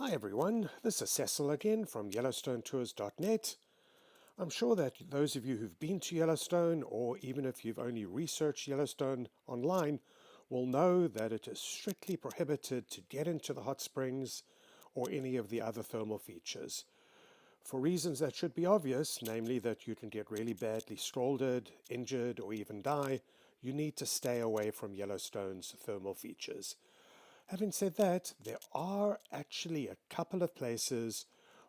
Hi everyone, this is Cecil again from YellowstoneTours.net. I'm sure that those of you who've been to Yellowstone, or even if you've only researched Yellowstone online, will know that it is strictly prohibited to get into the hot springs or any of the other thermal features. For reasons that should be obvious, namely that you can get really badly scalded, injured, or even die, you need to stay away from Yellowstone's thermal features. Having said that, there are actually a couple of places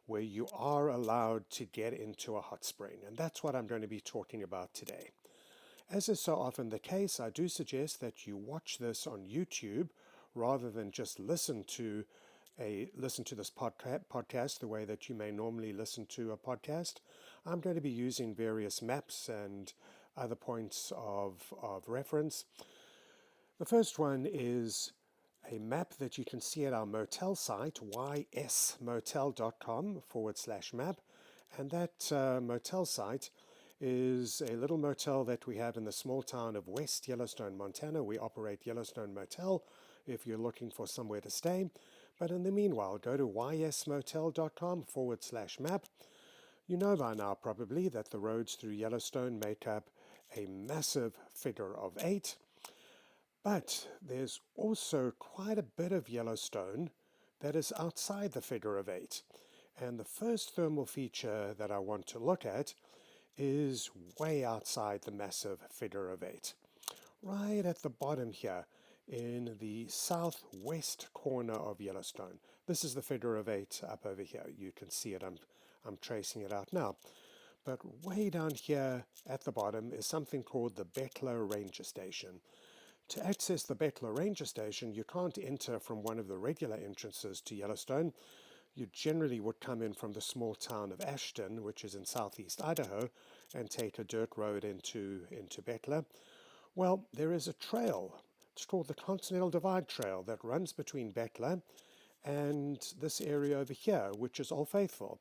where you are allowed to get into a hot spring, and that's what I'm going to be talking about today. As is so often the case, I do suggest that you watch this on YouTube rather than just listen to this podcast the way that you may normally listen to a podcast. I'm going to be using various maps and other points of reference. The first one is a map that you can see at our motel site, ysmotel.com/map. And that motel site is a little motel that we have in the small town of West Yellowstone, Montana. We operate Yellowstone Motel if you're looking for somewhere to stay. But in the meanwhile, go to ysmotel.com/map. You know by now probably that the roads through Yellowstone make up a massive figure of 8. But there's also quite a bit of Yellowstone that is outside the figure of 8. And the first thermal feature that I want to look at is way outside the massive figure of 8. Right at the bottom here, in the southwest corner of Yellowstone. This is the figure of 8 up over here. You can see it. I'm tracing it out now. But way down here at the bottom is something called the Bettler Ranger Station. To access the Bettler Ranger Station, you can't enter from one of the regular entrances to Yellowstone. You generally would come in from the small town of Ashton, which is in southeast Idaho, and take a dirt road into Bettler. Well, there is a trail. It's called the Continental Divide Trail that runs between Bettler and this area over here, which is Old Faithful.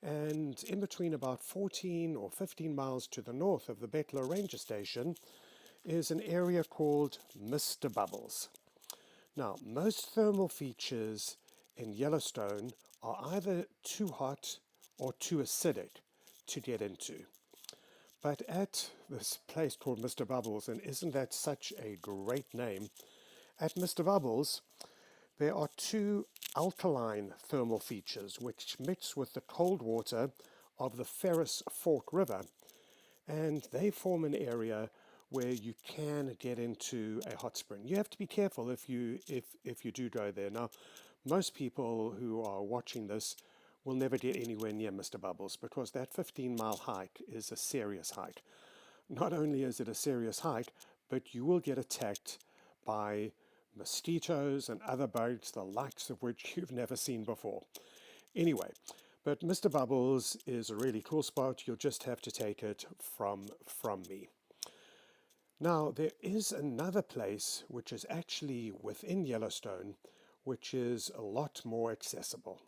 And in between about 14 or 15 miles to the north of the Bettler Ranger Station is an area called Mr. Bubbles. Now, most thermal features in Yellowstone are either too hot or too acidic to get into. But at this place called Mr. Bubbles, and isn't that such a great name, at Mr. Bubbles there are two alkaline thermal features which mix with the cold water of the Ferris Fork River, and they form an area where you can get into a hot spring. You have to be careful if you do go there. Now, most people who are watching this will never get anywhere near Mr. Bubbles because that 15-mile hike is a serious hike. Not only is it a serious hike, but you will get attacked by mosquitoes and other bugs, the likes of which you've never seen before. Anyway, but Mr. Bubbles is a really cool spot. You'll just have to take it from me. Now, there is another place which is actually within Yellowstone, which is a lot more accessible.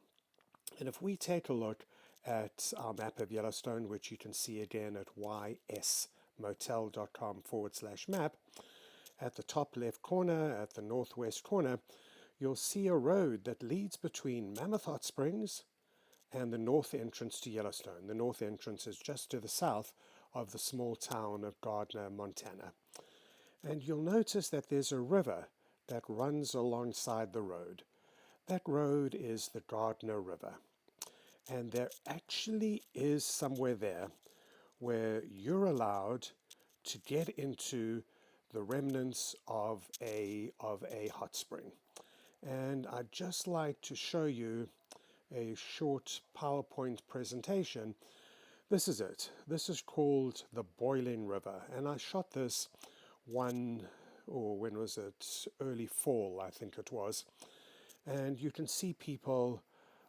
And if we take a look at our map of Yellowstone, which you can see again at ysmotel.com/map, at the top left corner, at the northwest corner, you'll see a road that leads between Mammoth Hot Springs and the north entrance to Yellowstone. The north entrance is just to the south of the small town of Gardner, Montana. And you'll notice that there's a river that runs alongside the road. That road is the Gardner River. And there actually is somewhere there where you're allowed to get into the remnants of a hot spring. And I'd just like to show you a short PowerPoint presentation. This is it. This is called the Boiling River, and I shot this when was it? Early fall, I think it was. And you can see people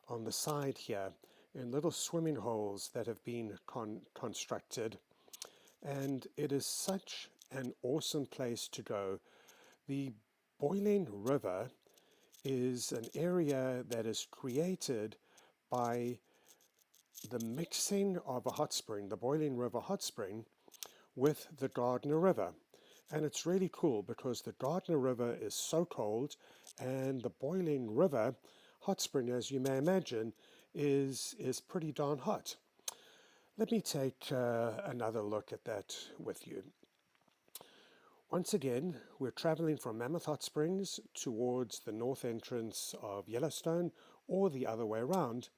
on the side here in little swimming holes that have been constructed. And it is such an awesome place to go. The Boiling River is an area that is created by the mixing of a hot spring, the Boiling River hot spring, with the Gardner River. And it's really cool because the Gardner River is so cold and the Boiling River hot spring, as you may imagine, is pretty darn hot. Let me take another look at that with you. Once again, we're traveling from Mammoth Hot Springs towards the north entrance of Yellowstone, or the other way around.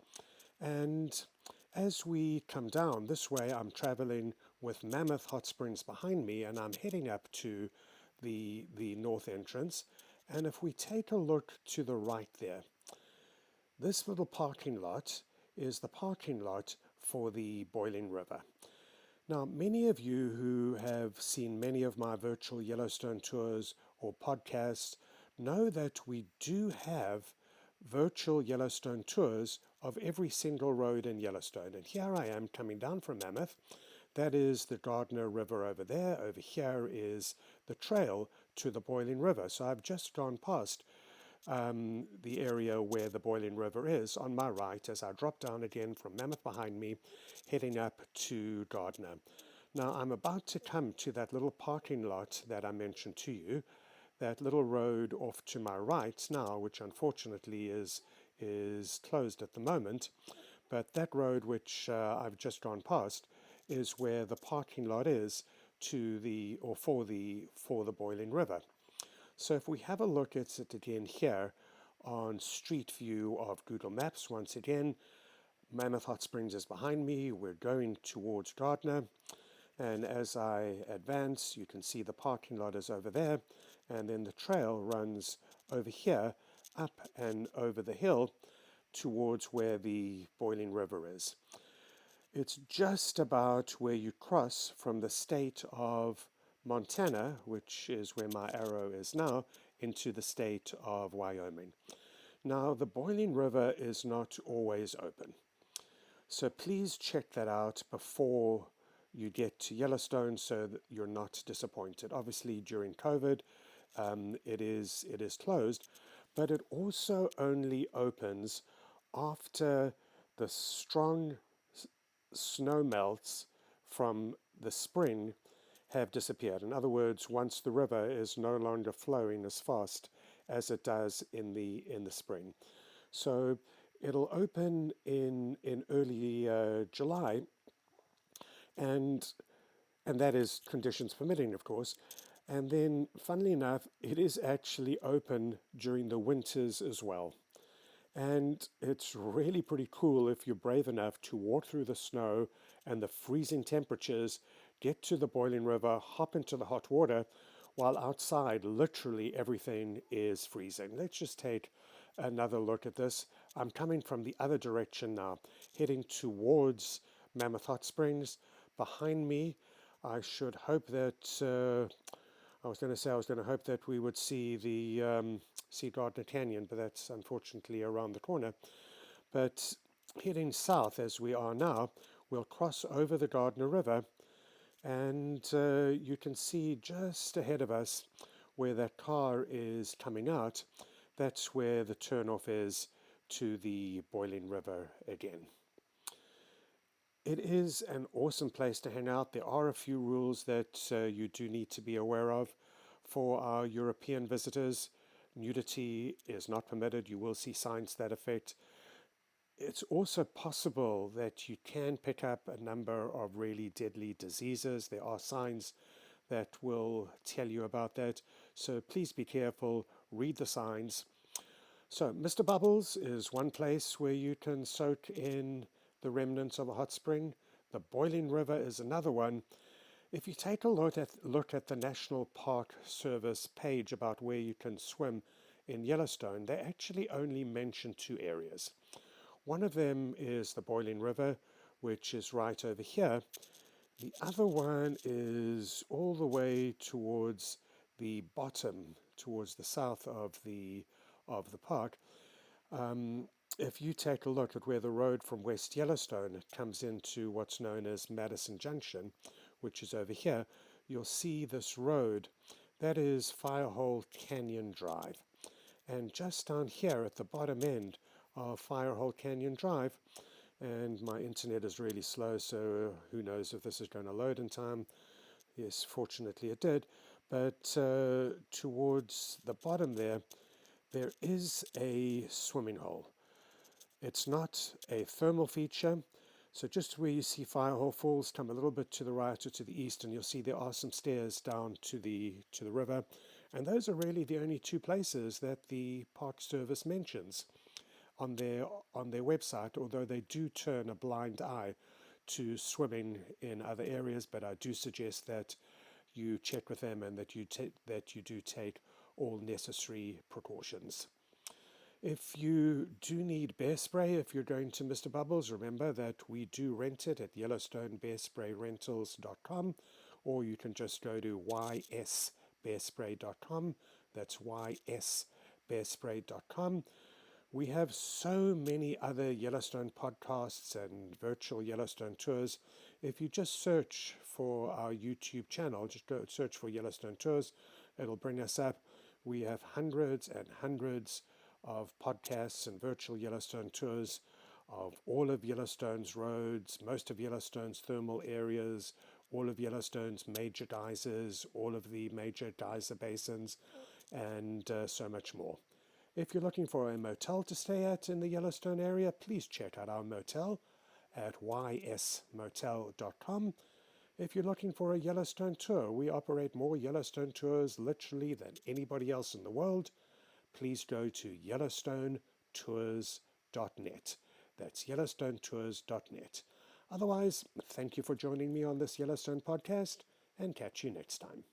And as we come down this way, I'm traveling with Mammoth Hot Springs behind me, and I'm heading up to the north entrance. And if we take a look to the right there, this little parking lot is the parking lot for the Boiling River. Now, many of you who have seen many of my virtual Yellowstone tours or podcasts know that we do have virtual Yellowstone tours of every single road in Yellowstone. And here I am coming down from Mammoth. That is the Gardner River over there. Over here is the trail to the Boiling River. So I've just gone past the area where the Boiling River is on my right as I drop down again from Mammoth behind me, heading up to Gardner. Now I'm about to come to that little parking lot that I mentioned to you, that little road off to my right now, which unfortunately is closed at the moment, but that road which I've just gone past is where the parking lot is to the or for the Boiling River. So if we have a look at it again here on Street View of Google Maps, once again, Mammoth Hot Springs is behind me. We're going towards Gardner. And as I advance, you can see the parking lot is over there. And then the trail runs over here, up and over the hill towards where the Boiling River is. It's just about where you cross from the state of Montana, which is where my arrow is now, into the state of Wyoming. Now, the Boiling River is not always open, so please check that out before you get to Yellowstone so that you're not disappointed. Obviously, during COVID, it is closed, but it also only opens after the strong snow melts from the spring have disappeared. In other words, once the river is no longer flowing as fast as it does in the spring. So it'll open in early July, and that is conditions permitting, of course. And then, funnily enough, it is actually open during the winters as well. And it's really pretty cool if you're brave enough to walk through the snow and the freezing temperatures, get to the Boiling River, hop into the hot water, while outside literally everything is freezing. Let's just take another look at this. I'm coming from the other direction now, heading towards Mammoth Hot Springs. Behind me, I should hope that I was going to hope that we would see the Gardner Canyon, but that's unfortunately around the corner. But heading south as we are now, we'll cross over the Gardner River, and you can see just ahead of us where that car is coming out. That's where the turnoff is to the Boiling River again. It is an awesome place to hang out. There are a few rules that you do need to be aware of. For our European visitors, nudity is not permitted. You will see signs to that effect. It's also possible that you can pick up a number of really deadly diseases. There are signs that will tell you about that. So please be careful, read the signs. So Mr. Bubbles is one place where you can soak in the remnants of a hot spring. The Boiling River is another one. If you take a look at the National Park Service page about where you can swim in Yellowstone, they actually only mention two areas. One of them is the Boiling River, which is right over here. The other one is all the way towards the bottom, towards the south of the park. If you take a look at where the road from West Yellowstone comes into what's known as Madison Junction, which is over here, you'll see this road. That is Firehole Canyon Drive. And just down here at the bottom end of Firehole Canyon Drive, and my internet is really slow, so who knows if this is going to load in time. Yes, fortunately it did. But towards the bottom there, there is a swimming hole. It's not a thermal feature. So just where you see Firehole Falls, come a little bit to the right or to the east, and you'll see there are some stairs down to the river. And those are really the only two places that the Park Service mentions on their website, although they do turn a blind eye to swimming in other areas. But I do suggest that you check with them and that you do take all necessary precautions. If you do need bear spray, if you're going to Mr. Bubbles, remember that we do rent it at YellowstoneBearSprayRentals.com, or you can just go to ysbearspray.com. That's ysbearspray.com. We have so many other Yellowstone podcasts and virtual Yellowstone tours. If you just search for our YouTube channel, just go search for Yellowstone Tours, it'll bring us up. We have hundreds and hundreds of podcasts and virtual Yellowstone tours of all of Yellowstone's roads, most of Yellowstone's thermal areas, all of Yellowstone's major geysers, all of the major geyser basins, and so much more. If you're looking for a motel to stay at in the Yellowstone area, please check out our motel at ysmotel.com. If you're looking for a Yellowstone tour, we operate more Yellowstone tours literally than anybody else in the world. Please go to yellowstonetours.net. That's yellowstonetours.net. Otherwise, thank you for joining me on this Yellowstone podcast, and catch you next time.